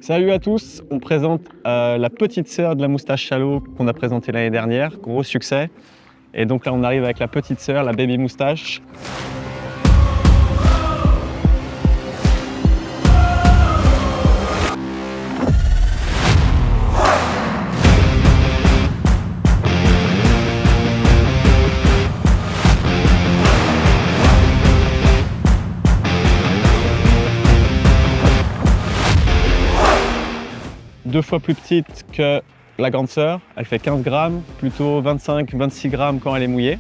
Salut à tous, on présente la petite sœur de la moustache Chalot qu'on a présentée l'année dernière, gros succès. Et donc là on arrive avec la petite sœur, la baby moustache. Deux fois plus petite que la grande sœur, elle fait 15 grammes, plutôt 25-26 grammes quand elle est mouillée.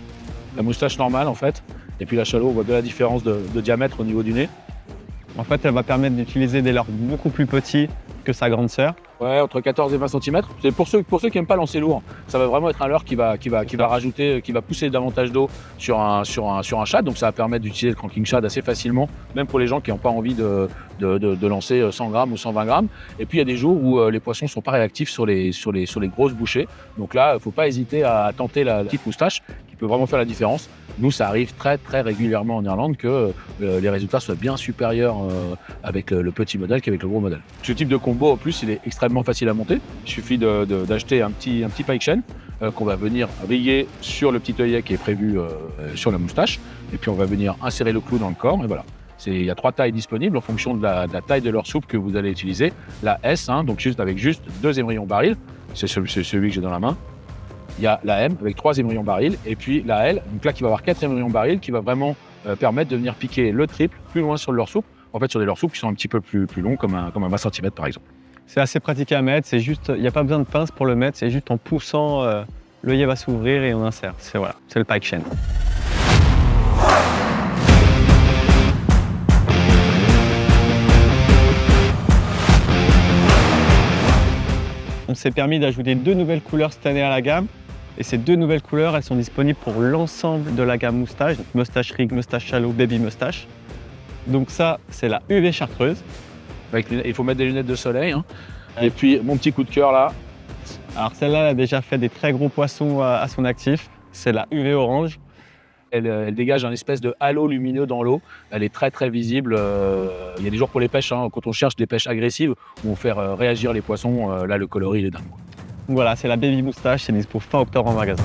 La moustache normale en fait, et puis la Chalot, on voit bien la différence de diamètre au niveau du nez. En fait, elle va permettre d'utiliser des leurres beaucoup plus petits que sa grande sœur. Ouais, entre 14 et 20 cm. C'est pour ceux qui n'aiment pas lancer lourd. Ça va vraiment être un leurre qui va rajouter, qui va pousser davantage d'eau sur un shad. Donc ça va permettre d'utiliser le cranking shad assez facilement, même pour les gens qui n'ont pas envie de lancer 100 grammes ou 120 grammes. Et puis il y a des jours où les poissons ne sont pas réactifs sur les grosses bouchées. Donc là, il ne faut pas hésiter à tenter la petite moustache qui peut vraiment faire la différence. Nous, ça arrive très régulièrement en Irlande que les résultats soient bien supérieurs avec le petit modèle qu'avec le gros modèle. Ce type de combo, en plus, il est extrêmement facile à monter. Il suffit d'acheter un petit pike chain qu'on va venir veiller sur le petit œillet qui est prévu sur la moustache. Et puis, on va venir insérer le clou dans le corps. Et voilà. Il y a 3 tailles disponibles en fonction de la taille de leur soupe que vous allez utiliser. La S, donc avec 2 émerillons barils. C'est celui que j'ai dans la main. Il y a la M avec 3 émerillons barils et puis la L, donc là qui va avoir 4 émerillons barils qui va vraiment permettre de venir piquer le triple plus loin sur le leurre soupe. En fait, sur des leurres soupes qui sont un petit peu plus longs, comme un 20 cm par exemple. C'est assez pratique à mettre, il n'y a pas besoin de pince pour le mettre, c'est juste en poussant, l'œillet va s'ouvrir et on insère. C'est le pike chain. On s'est permis d'ajouter 2 nouvelles couleurs cette année à la gamme. Et ces 2 nouvelles couleurs, elles sont disponibles pour l'ensemble de la gamme moustache, donc moustache rig, moustache Chalot, baby moustache. Donc ça, c'est la UV chartreuse. Il faut mettre des lunettes de soleil. Et puis mon petit coup de cœur là. Alors celle-là, elle a déjà fait des très gros poissons à son actif. C'est la UV orange. Elle dégage un espèce de halo lumineux dans l'eau. Elle est très visible. Il y a des jours pour les pêches, quand on cherche des pêches agressives où on fait réagir les poissons, là le coloris il est dingue. Voilà, c'est la baby moustache, c'est dispo fin octobre en magasin.